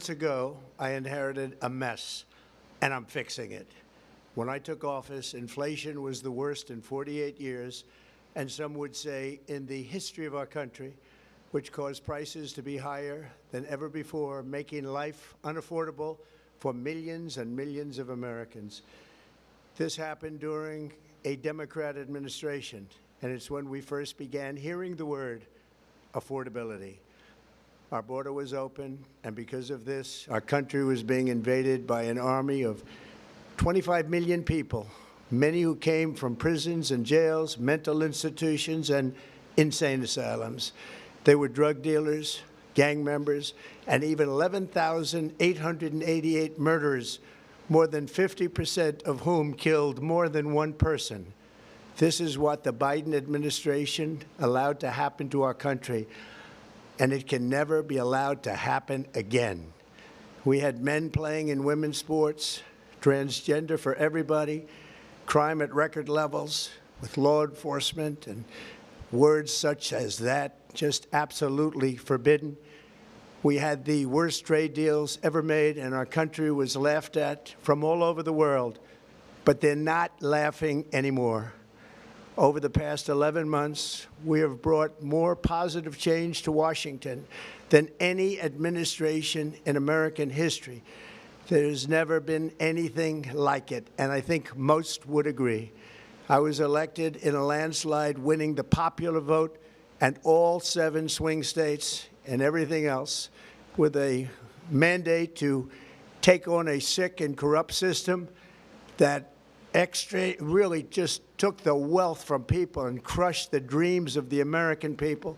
months ago, I inherited a mess, and I'm fixing it. When I took office, inflation was the worst in 48 years, and some would say in the history of our country, which caused prices to be higher than ever before, making life unaffordable for millions and millions of Americans. This happened during a Democrat administration, and it's when we first began hearing the word affordability. Our border was open, and because of this, our country was being invaded by an army of 25 million people, many who came from prisons and jails, mental institutions, and insane asylums. They were drug dealers, gang members, and even 11,888 murderers, more than 50% of whom killed more than one person. This is what the Biden administration allowed to happen to our country, and it can never be allowed to happen again. We had men playing in women's sports, transgender for everybody, crime at record levels with law enforcement, and words such as that just absolutely forbidden. We had the worst trade deals ever made, and our country was laughed at from all over the world, but they're not laughing anymore. Over the past 11 months, we have brought more positive change to Washington than any administration in American history. There's never been anything like it, and I think most would agree. I was elected in a landslide, winning the popular vote and all 7 swing states and everything else, with a mandate to take on a sick and corrupt system that really just took the wealth from people and crushed the dreams of the American people.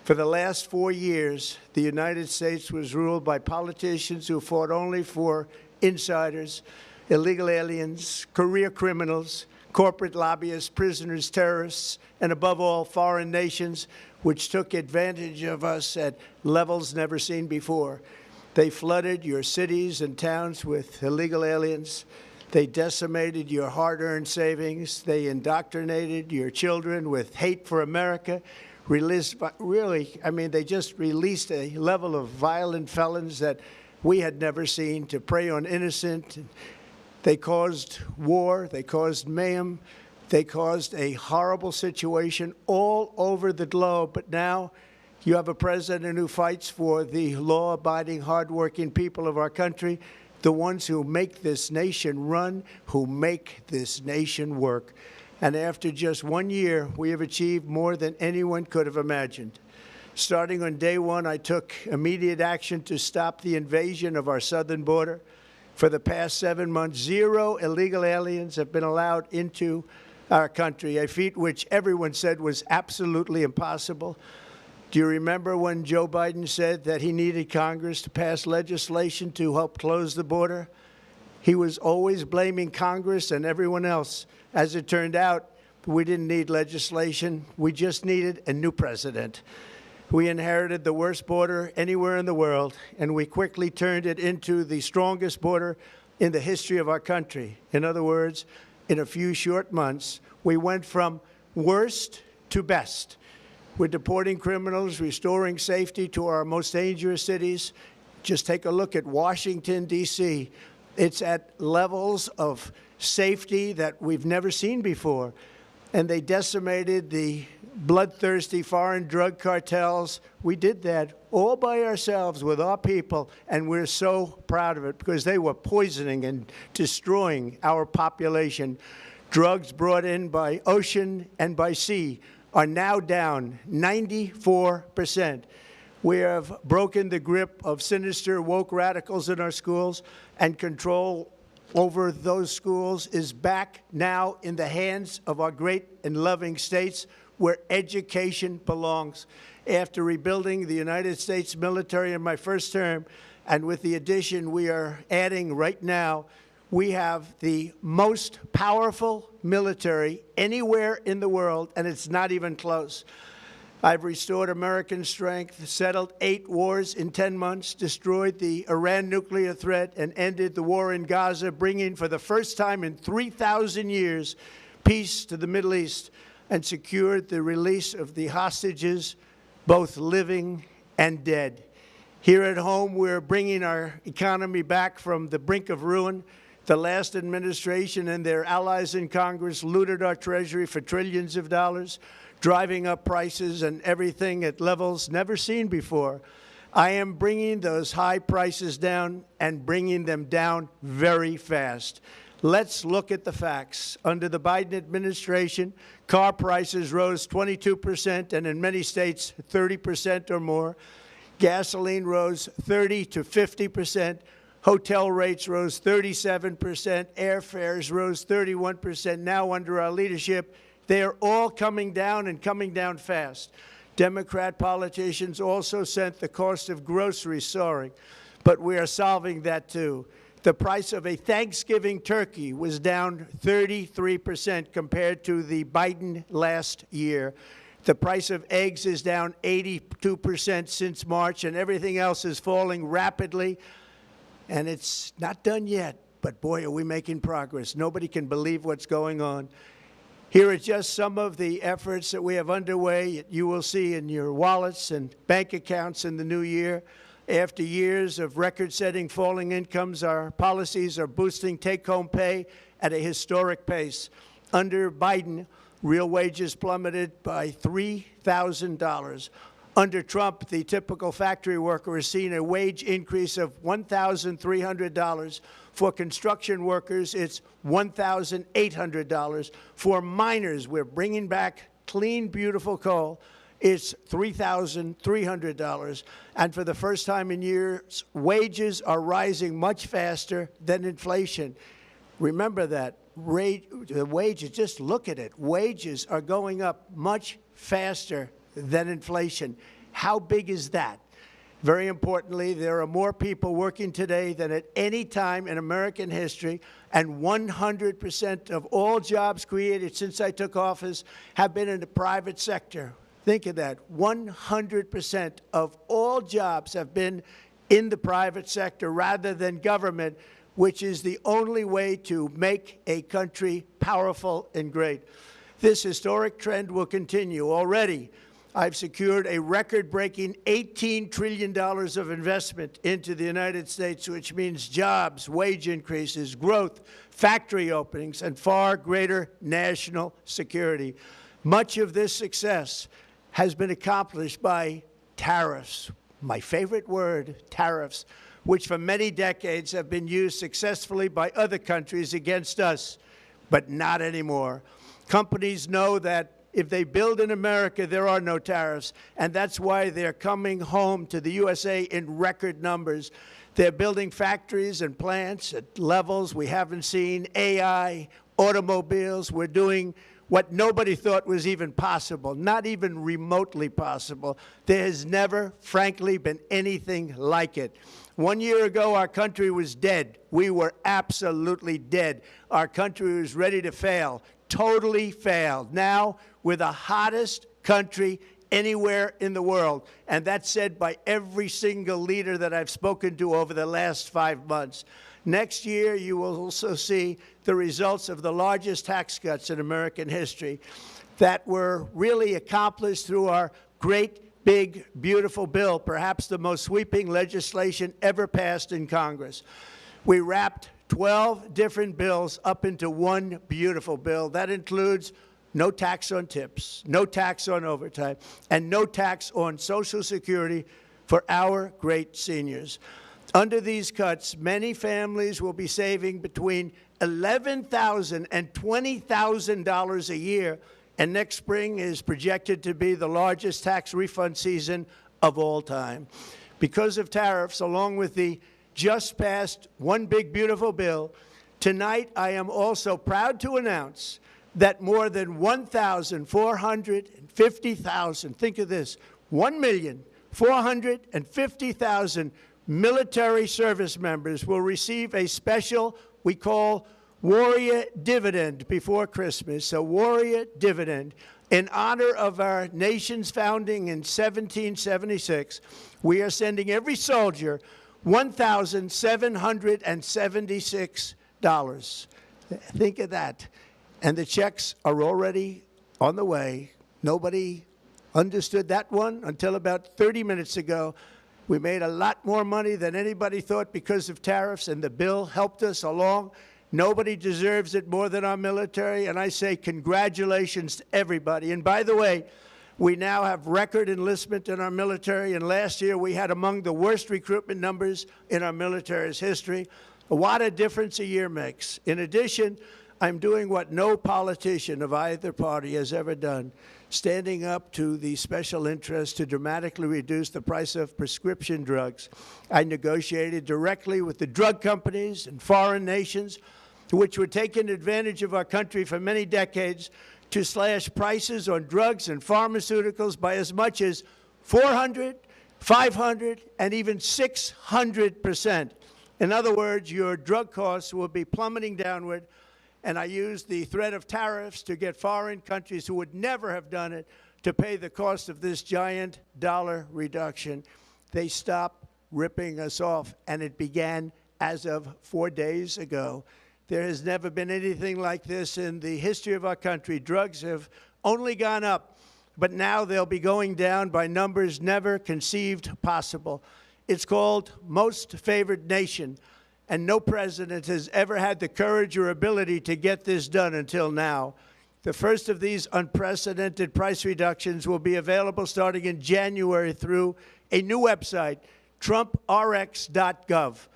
For the last 4 years, the United States was ruled by politicians who fought only for insiders, illegal aliens, career criminals, corporate lobbyists, prisoners, terrorists, and above all, foreign nations, which took advantage of us at levels never seen before. They flooded your cities and towns with illegal aliens. They decimated your hard-earned savings. They indoctrinated your children with hate for America. They just released a level of violent felons that we had never seen to prey on innocent. They caused war. They caused mayhem. They caused a horrible situation all over the globe. But now you have a president who fights for the law-abiding, hardworking people of our country, the ones who make this nation run, who make this nation work. And after just 1 year, we have achieved more than anyone could have imagined. Starting on day one, I took immediate action to stop the invasion of our southern border. For the past 7 months, 0 illegal aliens have been allowed into our country, a feat which everyone said was absolutely impossible. Do you remember when Joe Biden said that he needed Congress to pass legislation to help close the border? He was always blaming Congress and everyone else. As it turned out, we didn't need legislation. We just needed a new president. We inherited the worst border anywhere in the world, and we quickly turned it into the strongest border in the history of our country. In other words, in a few short months, we went from worst to best. We're deporting criminals, restoring safety to our most dangerous cities. Just take a look at Washington, D.C. It's at levels of safety that we've never seen before. And they decimated the bloodthirsty foreign drug cartels. We did that all by ourselves with our people, and we're so proud of it because they were poisoning and destroying our population. Drugs brought in by ocean and by sea are now down 94%. We have broken the grip of sinister woke radicals in our schools, and control over those schools is back now in the hands of our great and loving states where education belongs. After rebuilding the United States military in my first term, and with the addition we are adding right now, we have the most powerful military anywhere in the world, and it's not even close. I've restored American strength, settled 8 wars in 10 months, destroyed the Iran nuclear threat, and ended the war in Gaza, bringing for the first time in 3,000 years peace to the Middle East, and secured the release of the hostages, both living and dead. Here at home, we're bringing our economy back from the brink of ruin. The last administration and their allies in Congress looted our Treasury for trillions of dollars, driving up prices and everything at levels never seen before. I am bringing those high prices down and bringing them down very fast. Let's look at the facts. Under the Biden administration, car prices rose 22% and in many states 30% or more. Gasoline rose 30 to 50%. Hotel rates rose 37%. Airfares rose 31%. Now, under our leadership, they are all coming down and coming down fast. Democrat politicians also sent the cost of groceries soaring, but we are solving that too. The price of a Thanksgiving turkey was down 33% compared to the Biden last year. The price of eggs is down 82% since March, and everything else is falling rapidly. And it's not done yet, but boy, are we making progress. Nobody can believe what's going on. Here are just some of the efforts that we have underway. You will see in your wallets and bank accounts in the new year. After years of record-setting falling incomes, our policies are boosting take-home pay at a historic pace. Under Biden, real wages plummeted by $3,000. Under Trump, the typical factory worker has seen a wage increase of $1,300. For construction workers, it's $1,800. For miners, we're bringing back clean, beautiful coal. It's $3,300. And for the first time in years, wages are rising much faster than inflation. Remember that. The wages, just look at it. Wages are going up much faster than inflation. How big is that? Very importantly, there are more people working today than at any time in American history, and 100% of all jobs created since I took office have been in the private sector. Think of that. 100% of all jobs have been in the private sector rather than government, which is the only way to make a country powerful and great. This historic trend will continue. Already, I've secured a record-breaking $18 trillion of investment into the United States, which means jobs, wage increases, growth, factory openings, and far greater national security. Much of this success has been accomplished by tariffs. My favorite word, tariffs, which for many decades have been used successfully by other countries against us, but not anymore. Companies know that if they build in America, there are no tariffs, and that's why they're coming home to the USA in record numbers. They're building factories and plants at levels we haven't seen, AI, automobiles. We're doing what nobody thought was even possible, not even remotely possible. There has never, frankly, been anything like it. 1 year ago, our country was dead. We were absolutely dead. Our country was ready to fail, totally failed. Now, we're the hottest country anywhere in the world, and that's said by every single leader that I've spoken to over the last 5 months. Next year, you will also see the results of the largest tax cuts in American history that were really accomplished through our great, big, beautiful bill, perhaps the most sweeping legislation ever passed in Congress. We wrapped 12 different bills up into one beautiful bill. That includes no tax on tips, no tax on overtime, and no tax on Social Security for our great seniors. Under these cuts, many families will be saving between $11,000 and $20,000 a year, and next spring is projected to be the largest tax refund season of all time. Because of tariffs, along with the just passed One Big Beautiful Bill, tonight I am also proud to announce that more than 1,450,000, think of this, 1,450,000 military service members will receive a special, we call Warrior Dividend before Christmas, a Warrior Dividend. In honor of our nation's founding in 1776, we are sending every soldier $1,776. Think of that. And the checks are already on the way. Nobody understood that one until about 30 minutes ago. We made a lot more money than anybody thought because of tariffs, and the bill helped us along. Nobody deserves it more than our military, and I say congratulations to everybody. And by the way, we now have record enlistment in our military, and last year we had among the worst recruitment numbers in our military's history. What a difference a year makes. In addition, I'm doing what no politician of either party has ever done, standing up to the special interests to dramatically reduce the price of prescription drugs. I negotiated directly with the drug companies and foreign nations, which were taking advantage of our country for many decades, to slash prices on drugs and pharmaceuticals by as much as 400, 500, and even 600%. In other words, your drug costs will be plummeting downward, and I used the threat of tariffs to get foreign countries who would never have done it to pay the cost of this giant dollar reduction. They stopped ripping us off, and it began as of 4 days ago. There has never been anything like this in the history of our country. Drugs have only gone up, but now they'll be going down by numbers never conceived possible. It's called Most Favored Nation, and no president has ever had the courage or ability to get this done until now. The first of these unprecedented price reductions will be available starting in January through a new website, TrumpRx.gov.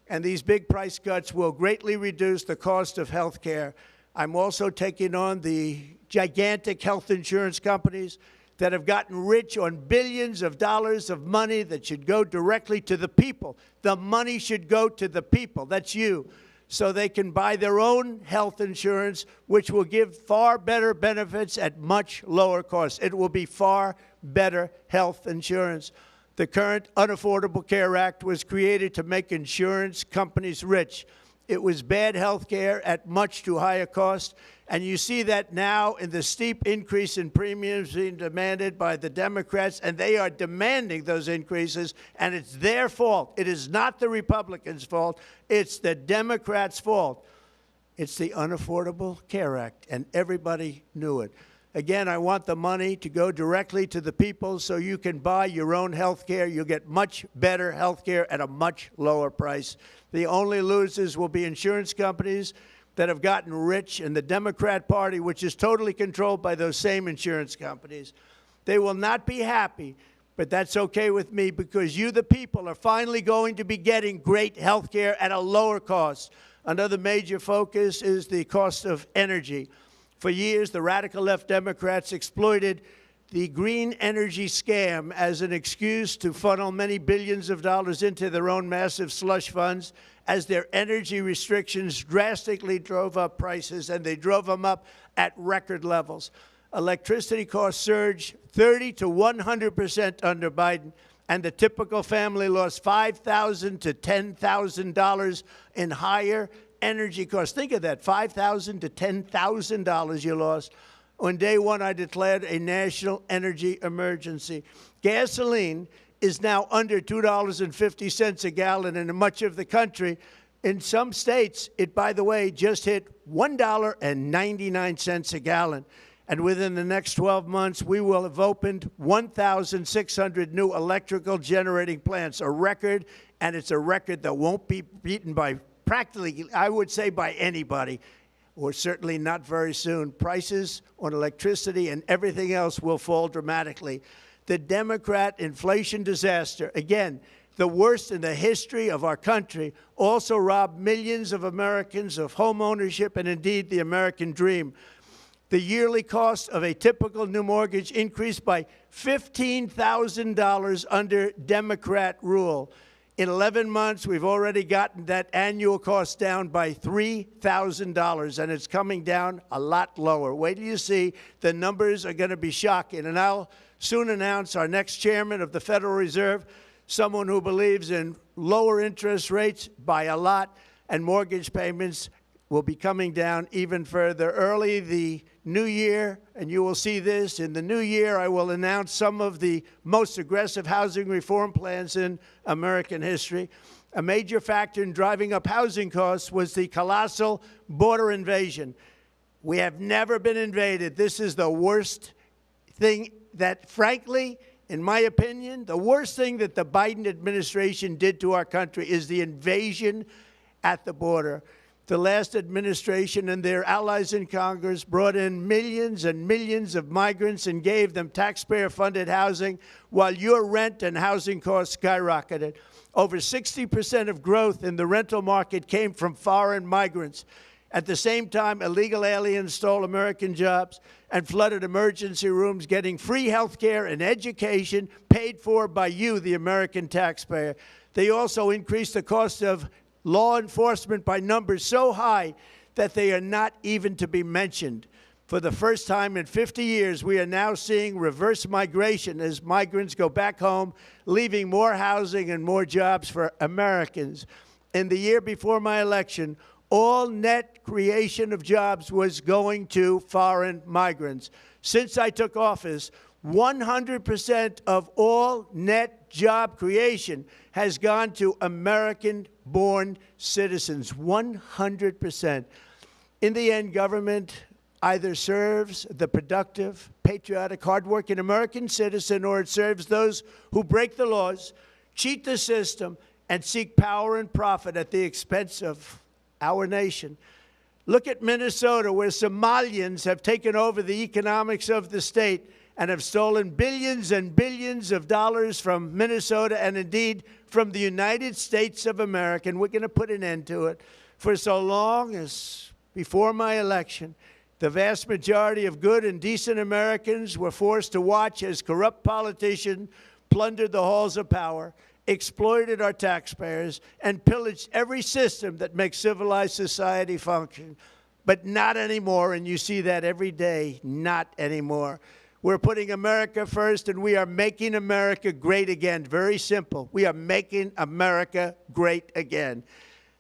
And these big price cuts will greatly reduce the cost of health care. I'm also taking on the gigantic health insurance companies that have gotten rich on billions of dollars of money that should go directly to the people. The money should go to the people, that's you, so they can buy their own health insurance, which will give far better benefits at much lower costs. It will be far better health insurance. The current Unaffordable Care Act was created to make insurance companies rich. It was bad health care at much too high a cost, and you see that now in the steep increase in premiums being demanded by the Democrats, and they are demanding those increases, and it's their fault. It is not the Republicans' fault. It's the Democrats' fault. It's the Unaffordable Care Act, and everybody knew it. Again, I want the money to go directly to the people so you can buy your own health care. You'll get much better health care at a much lower price. The only losers will be insurance companies that have gotten rich, and the Democrat Party, which is totally controlled by those same insurance companies. They will not be happy, but that's okay with me because you, the people, are finally going to be getting great health care at a lower cost. Another major focus is the cost of energy. For years, the radical left Democrats exploited the green energy scam as an excuse to funnel many billions of dollars into their own massive slush funds as their energy restrictions drastically drove up prices, and they drove them up at record levels. Electricity costs surged 30 to 100% under Biden, and the typical family lost $5,000 to $10,000 in higher energy costs. Think of that, $5,000 to $10,000 you lost. On day one, I declared a national energy emergency. Gasoline is now under $2.50 a gallon in much of the country. In some states, it, by the way, just hit $1.99 a gallon. And within the next 12 months, we will have opened 1,600 new electrical generating plants, a record, and it's a record that won't be beaten by practically, I would say, by anybody, or certainly not very soon. Prices on electricity and everything else will fall dramatically. The Democrat inflation disaster, again, the worst in the history of our country, also robbed millions of Americans of home ownership and indeed the American dream. The yearly cost of a typical new mortgage increased by $15,000 under Democrat rule. In 11 months, we've already gotten that annual cost down by $3,000, and it's coming down a lot lower. Wait till you see. The numbers are going to be shocking. And I'll soon announce our next chairman of the Federal Reserve, someone who believes in lower interest rates by a lot, and mortgage payments will be coming down even further. Early the new year, and you will see this, in the new year I will announce some of the most aggressive housing reform plans in American history. A major factor in driving up housing costs was the colossal border invasion. We have never been invaded. This is the worst thing that, frankly, in my opinion, the worst thing that the Biden administration did to our country is the invasion at the border. The last administration and their allies in Congress brought in millions and millions of migrants and gave them taxpayer-funded housing while your rent and housing costs skyrocketed. Over 60% of growth in the rental market came from foreign migrants. At the same time, illegal aliens stole American jobs and flooded emergency rooms, getting free health care and education paid for by you, the American taxpayer. They also increased the cost of law enforcement by numbers so high that they are not even to be mentioned. For the first time in 50 years, we are now seeing reverse migration as migrants go back home, leaving more housing and more jobs for Americans. In the year before my election, all net creation of jobs was going to foreign migrants. Since I took office, 100% of all net job creation has gone to American-born citizens, 100%. In the end, government either serves the productive, patriotic, hardworking American citizen, or it serves those who break the laws, cheat the system, and seek power and profit at the expense of our nation. Look at Minnesota, where Somalians have taken over the economics of the state and have stolen billions and billions of dollars from Minnesota and indeed from the United States of America. And we're going to put an end to it. For so long as before my election, the vast majority of good and decent Americans were forced to watch as corrupt politicians plundered the halls of power, exploited our taxpayers, and pillaged every system that makes civilized society function. But not anymore, and you see that every day, not anymore. We're putting America first, and we are making America great again. Very simple. We are making America great again.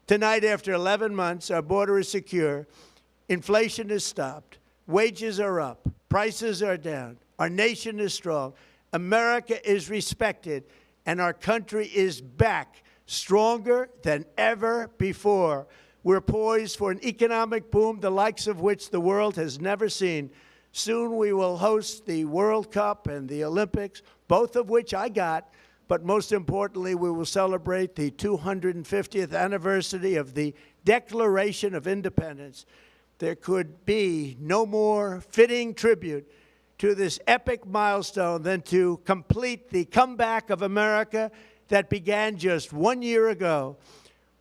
Tonight, after 11 months, our border is secure. Inflation is stopped. Wages are up. Prices are down. Our nation is strong. America is respected. And our country is back, stronger than ever before. We're poised for an economic boom, the likes of which the world has never seen. Soon we will host the World Cup and the Olympics, both of which I got. But most importantly, we will celebrate the 250th anniversary of the Declaration of Independence. There could be no more fitting tribute to this epic milestone than to complete the comeback of America that began just 1 year ago.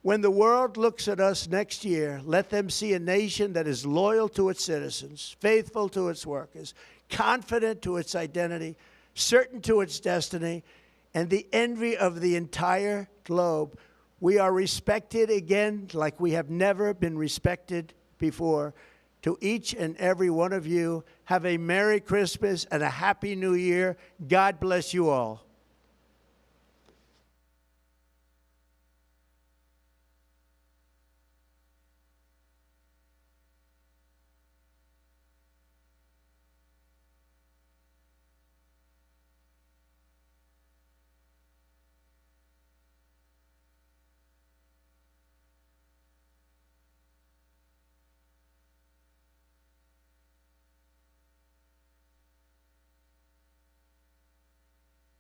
When the world looks at us next year, let them see a nation that is loyal to its citizens, faithful to its workers, confident to its identity, certain to its destiny, and the envy of the entire globe. We are respected again like we have never been respected before. To each and every one of you, have a Merry Christmas and a Happy New Year. God bless you all.